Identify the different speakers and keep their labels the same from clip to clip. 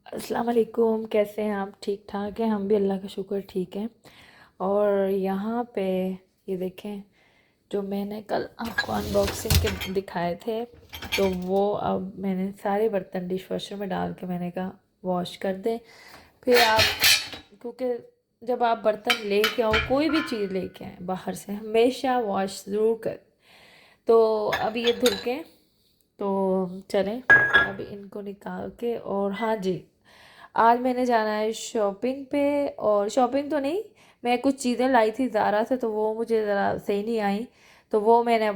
Speaker 1: अस्सलाम वालेकुम। कैसे हैं आप? ठीक ठाक हैं? हम भी अल्लाह का शुक्र ठीक है। और यहाँ पे ये देखें, जो मैंने कल आपको अनबॉक्सिंग के दिखाए थे, तो वो अब मैंने सारे बर्तन डिश वॉशर में डाल के मैंने कहा वॉश कर दें। फिर आप, क्योंकि जब आप बर्तन लेके आओ, कोई भी चीज़ लेके आए बाहर से, हमेशा वॉश ज़रूर कर। तो अब ये धुल के, तो चलें अब इनको निकाल के। और हाँ जी, आज मैंने जाना है शॉपिंग पे। और शॉपिंग तो नहीं, मैं कुछ चीज़ें लाई थी ज़ारा से, तो वो मुझे ज़रा सही नहीं आई, तो वो मैंने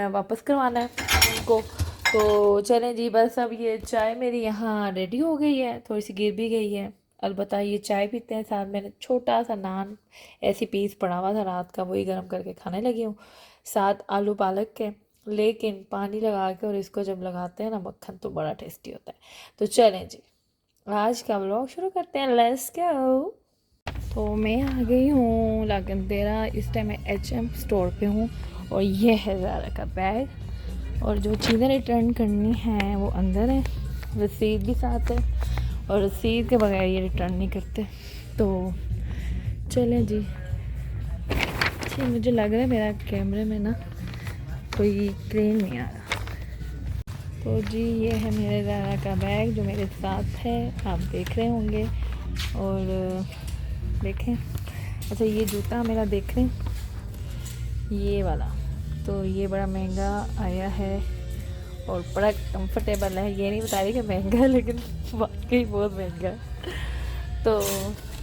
Speaker 1: वापस करवाना है उनको। तो चलें जी, बस अब ये चाय मेरी यहाँ रेडी हो गई है, थोड़ी सी गिर भी गई है। अलबत्ता ये चाय पीते हैं, साथ मैंने छोटा सा नान ऐसी पीस पड़ा हुआ था रात का, वही गर्म करके खाने लगी हूँ, साथ आलू पालक के। लेकिन पानी लगा के और इसको जब लगाते हैं ना मक्खन, तो बड़ा टेस्टी होता है। तो चलें जी, आज का व्लॉग शुरू करते हैं। Let's go. तो मैं आ गई हूँ लागन तेरा। इस टाइम मैं एचएम स्टोर पे हूँ, और ये है ज़ारा का बैग। और जो चीज़ें रिटर्न करनी हैं वो अंदर है, रसीद भी साथ है, और रसीद के बगैर ये रिटर्न नहीं करते। तो चलें जी। जी, मुझे लग रहा है मेरा कैमरे में ना कोई क्लीन नहीं आ रहा। तो जी, ये है मेरे ज़ारा का बैग जो मेरे साथ है, आप देख रहे होंगे। और देखें, अच्छा ये जूता मेरा देख रहे हैं, ये वाला, तो ये बड़ा महंगा आया है और बड़ा कंफर्टेबल है। ये नहीं बता रही कि महंगा है, लेकिन वाकई बहुत महंगा है। तो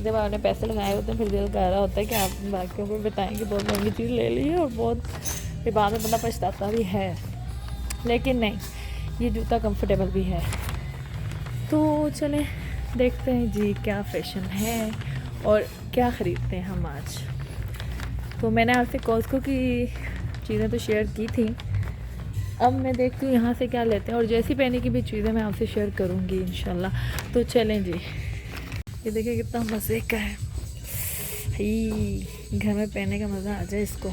Speaker 1: जब आपने पैसे लगाए होते हैं, फिर दिल कर रहा होता है कि आप बाकियों को बताएं कि बहुत महंगी चीज़ ले ली है, और बहुत फिर बाद में बंदा पछताता भी है। लेकिन नहीं, ये जूता कंफर्टेबल भी है। तो चलें देखते हैं जी क्या फैशन है और क्या ख़रीदते हैं हम आज। तो मैंने आपसे कॉस्को की चीज़ें तो शेयर की थी, अब मैं देखती हूँ यहाँ से क्या लेते हैं, और जैसी पहने की भी चीज़ें मैं आपसे शेयर करूँगी इंशाल्लाह। तो चलें जी। ये देखिए कितना मज़े का है, ही घर में पहनने का मज़ा आ जाए इसको।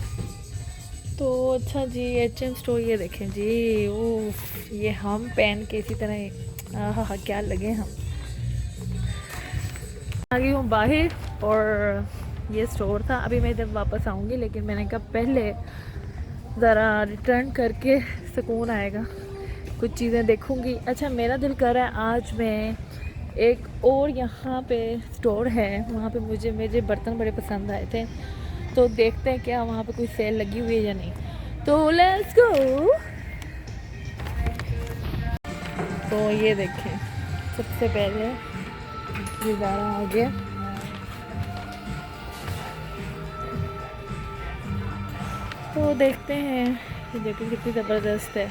Speaker 1: तो अच्छा जी, एचएम स्टोर ये देखें जी, ओह ये हम पहन के इसी तरह आहा क्या लगे हम। आ गई हूँ बाहर, और ये स्टोर था, अभी मैं जब वापस आऊँगी, लेकिन मैंने कहा पहले ज़रा रिटर्न करके सुकून आएगा, कुछ चीज़ें देखूँगी। अच्छा, मेरा दिल कर रहा है आज मैं एक और यहाँ पे स्टोर है, वहाँ पे मुझे बर्तन बड़े पसंद आए थे, तो देखते हैं क्या वहाँ पे कोई सेल लगी हुई है या नहीं। तो लेट्स गो। तो ये देखें, सबसे पहले ज़ारा आ गया। तो देखते हैं, ये देखो कितनी ज़बरदस्त है।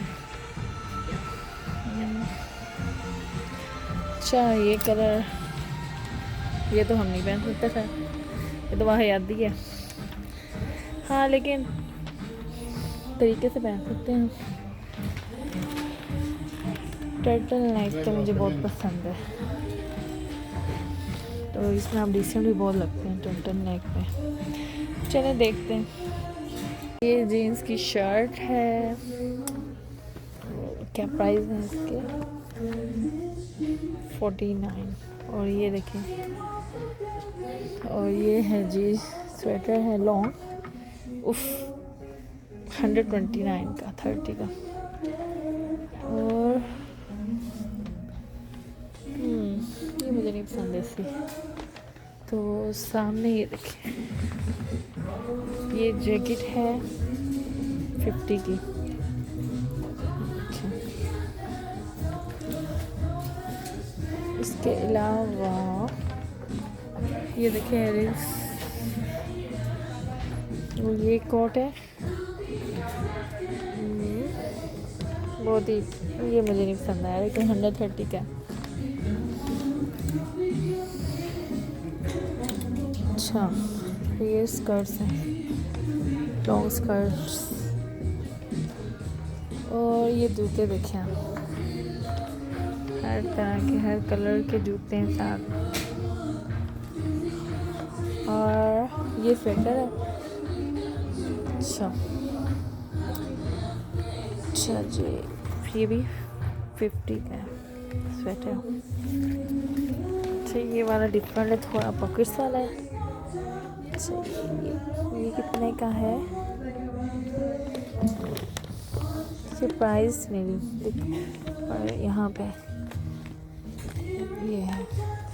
Speaker 1: अच्छा ये कलर, ये तो हम नहीं पहन सकते, खैर ये तो वहाँ याद ही है। हाँ लेकिन तरीके से पहन सकते हैं। टर्टल नेक तो मुझे बहुत पसंद है, तो इसमें आप डिसेंट भी बहुत लगते हैं टर्टल नेक में। चले देखते हैं। ये जीन्स की शर्ट है, क्या प्राइस है इसके? 49। और ये देखें, और ये है जी स्वेटर है लॉन्ग, उफ 129 का, 30 का। और ये मुझे नहीं पसंद ऐसी। तो सामने ये देखें, ये जैकेट है 50 की। अच्छा, इसके अलावा ये देखें इयरिंग्स, और ये कोट है, बहुत ही, ये मुझे नहीं पसंद आया, लेकिन 130 का। अच्छा, ये स्कर्ट्स हैं, लॉन्ग स्कर्ट्स। और ये जूते देखें, हर तरह के, हर कलर के जूते हैं साथ। और ये स्वेटर है। अच्छा अच्छा जी, ये भी 50 का है स्वेटर। अच्छा ये वाला डिफरेंट है, थोड़ा पॉकेट्स वाला है। अच्छा ये कितने का है? प्राइस मेरी यहाँ पे ये है,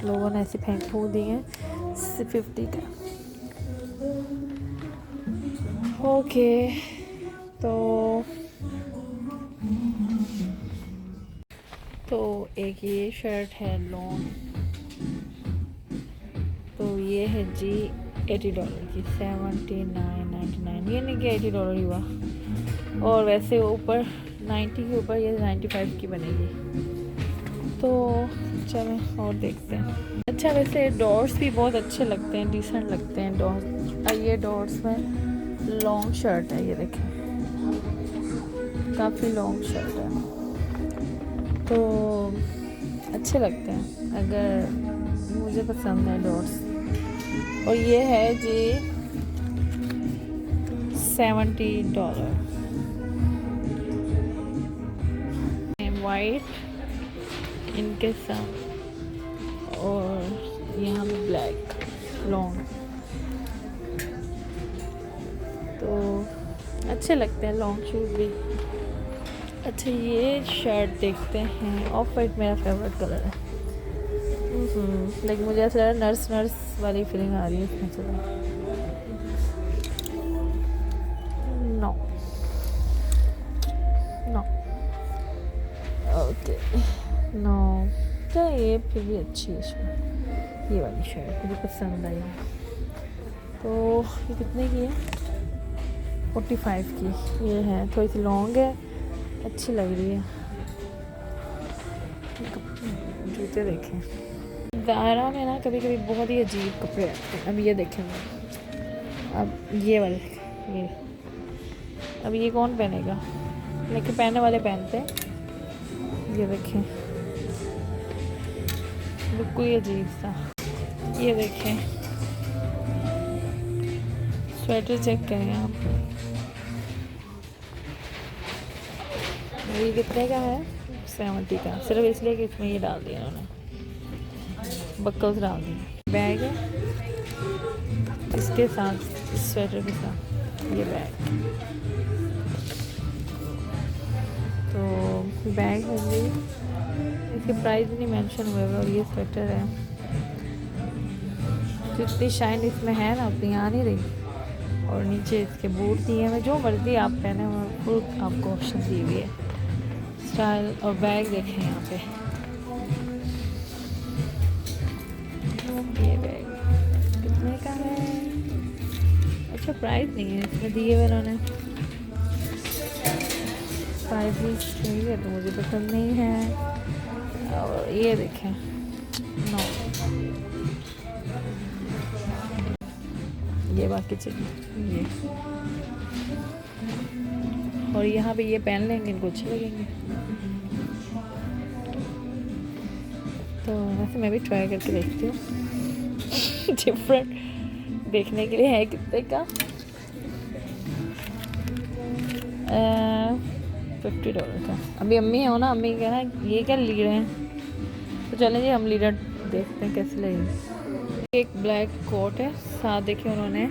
Speaker 1: लोगों ने ऐसे फेंक फूक दिए हैं 50 का। ओके तो एक ये शर्ट है लॉन्ग, तो ये है जी $80 की, $79.99, ये नहीं कि $80 ही हुआ। और वैसे ऊपर 90 के ऊपर ये 95 की बनेगी। तो चलें और देखते हैं। अच्छा वैसे डॉट्स भी बहुत अच्छे लगते हैं, डिसेंट लगते हैं डॉट्स। ये डॉट्स में लॉन्ग शर्ट है, ये देखें काफ़ी लॉन्ग शर्ट है, तो अच्छे लगते हैं, अगर मुझे पसंद है डॉट्स। और ये है जी $70 वाइट इनके साथ, और यहाँ पे ब्लैक लॉन्ग, तो अच्छे लगते हैं लॉन्ग शूज भी। अच्छा ये शर्ट देखते हैं, ऑफ वाइट मेरा फेवरेट कलर है। लेकिन मुझे ऐसा लग रहा है नर्स वाली फीलिंग आ रही है इसमें। चलो नो ओके नो, तो ये फिर भी अच्छी है, ये वाली शर्ट मुझे पसंद आई। तो ये कितने की है? 45 की ये है, थोड़ी सी लॉन्ग है, अच्छी लग रही है। जूते देखें, ज़ारा में ना कभी कभी बहुत ही अजीब कपड़े आते हैं। अब ये देखें, अब ये वाले ये, अब ये कौन पहनेगा, लेकिन पहनने वाले पहनते हैं। ये देखें लुक कोई अजीब सा। ये देखें स्वेटर चेक करें आप, ये कितने का है? 70 का, सिर्फ इसलिए कि इसमें ये डाल दिया उन्होंने, बक्कल्स डाल दिए। बैग है इसके साथ, इस स्वेटर के साथ ये बैग, तो बैग है जी, इसके प्राइस नहीं मेंशन हुए और ये स्वेटर है। जितनी शाइन इसमें है ना उतनी आ नहीं रही। और नीचे इसके बूट दिए हैं, जो मर्जी आप पहने हुए, फुल आपको ऑप्शन दी हुई है स्टाइल। और बैग देखें यहाँ पे, ये बैग कितने का है? अच्छा प्राइस नहीं है इसमें दिए हुए उन्होंने, प्राइस भी सही है तो मुझे पसंद नहीं है। और ये देखें नो, ये बाकी चलिए ये, और यहाँ पे ये पहन लेंगे, इनको अच्छे लगेंगे। तो वैसे मैं भी ट्राई करके देखती हूँ डिफरेंट देखने के लिए है। कितने का? $50 का। अभी अम्मी हो ना, अम्मी कह रहा ये क्या लीड हैं, तो चलें जी हम लीडर देखते हैं कैसे लगेगी। एक ब्लैक कोट है, साथ देखिए उन्होंने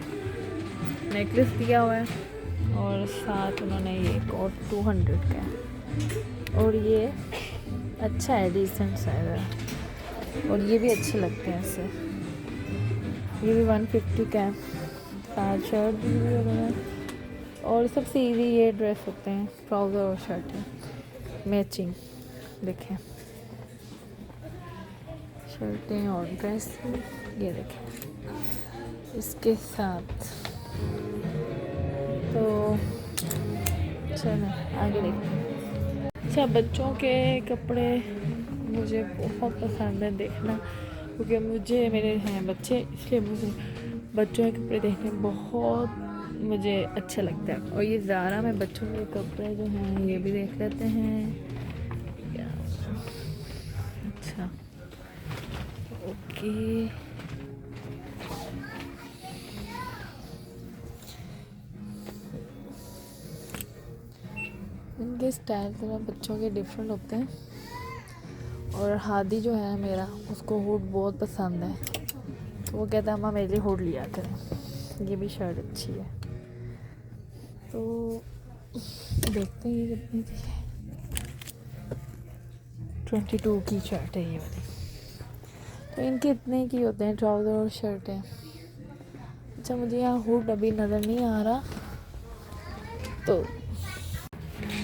Speaker 1: नेकलेस दिया हुआ है, और साथ उन्होंने ये कोट 200 का है। और ये अच्छा है, डिसेंट सा है, और ये भी अच्छे लगते हैं इससे। ये भी 150 का है, साथ शर्ट दी हुई है उन्होंने। और सबसे इजी ये ड्रेस होते हैं, ट्राउज़र और शर्ट है मैचिंग। देखें शर्टें और ड्रेस, ये देखें इसके साथ। तो चलो आगे देखते हैं। अच्छा बच्चों के कपड़े मुझे बहुत पसंद है देखना, क्योंकि मुझे मेरे हैं बच्चे, इसलिए मुझे बच्चों के कपड़े देखने बहुत मुझे अच्छा लगता है। और ये ज़ारा में बच्चों के कपड़े जो हैं ये भी देख लेते हैं। अच्छा ओके, इनके स्टाइल थोड़ा बच्चों के डिफरेंट होते हैं। और हादी जो है मेरा, उसको हुड बहुत पसंद है, तो वो कहता है अम्मा मेरे लिए हुड लिया करें। ये भी शर्ट अच्छी है, तो देखते हैं ये कितनी की है। 22 की शर्ट है ये वाली। तो इनके इतने की होते हैं ट्राउज़र और शर्टें। अच्छा, मुझे यहाँ हुड अभी नज़र नहीं आ रहा, तो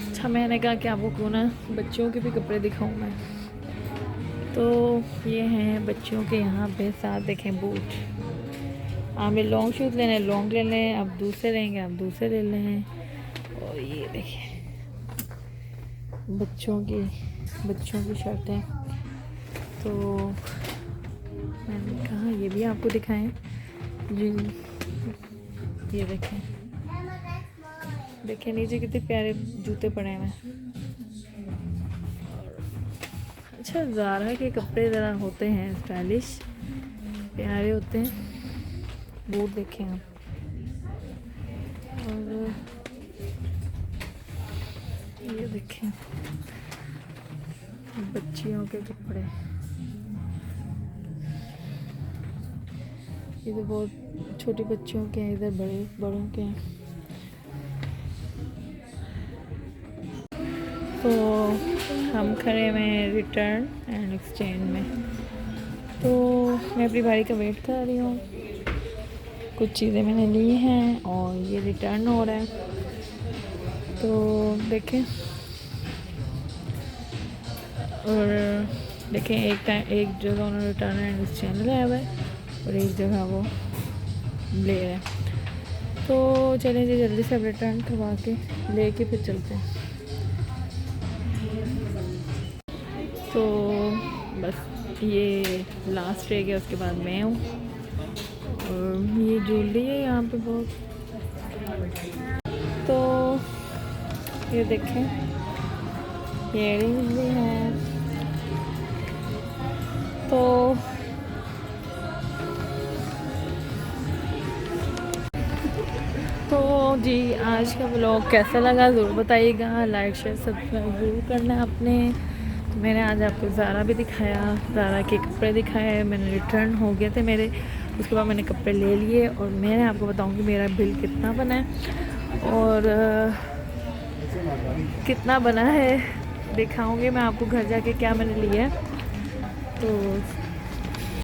Speaker 1: अच्छा मैंने कहा कि आपको क्यों ना बच्चों के भी कपड़े दिखाऊं मैं। तो ये हैं बच्चों के यहाँ पे, साथ देखें बूट। हमें लॉन्ग शूज़ लेने लॉन्ग ले लें, अब दूसरे लेंगे आप दूसरे ले लें। और ये देखें बच्चों की शर्टें। तो मैंने कहा ये भी आपको दिखाएं जी। ये देखें नीचे कितने प्यारे जूते पड़े हैं। अच्छा, ज़ारा के कपड़े ज़रा होते हैं स्टाइलिश, प्यारे होते हैं। बूट देखें आप, और ये देखें बच्चियों के कपड़े। इधर बहुत छोटी बच्चियों के हैं, इधर बड़ों के हैं। तो हम खड़े हुए हैं रिटर्न एंड एक्सचेंज में। तो मैं अपनी बारी का वेट कर रही हूँ। कुछ चीज़ें मैंने ली हैं और ये रिटर्न हो रहा है, तो देखें। और देखें एक जगह उन्होंने रिटर्न एंड एक्सचेंज लगाया हुआ है और एक जगह वो ले रहे हैं। तो चलें जी, जल्दी से अब रिटर्न करवा के लेके फिर चलते हैं। तो बस ये लास्ट रह गया, उसके बाद मैं हूँ। और ये ज्वेलरी है यहाँ पे बहुत। तो ये देखें इयररिंग्स भी हैं। तो जी आज का व्लॉग कैसा लगा ज़रूर बताइएगा। लाइक शेयर सब्सक्राइब ज़रूर करना है आपने। तो मैंने आज आपको ज़ारा भी दिखाया, ज़ारा के कपड़े दिखाए। मैंने रिटर्न हो गए थे मेरे, उसके बाद मैंने कपड़े ले लिए। और मैंने आपको बताऊंगी मेरा बिल कितना बना है और कितना बना है दिखाऊंगी मैं आपको घर जाके क्या मैंने लिया है। तो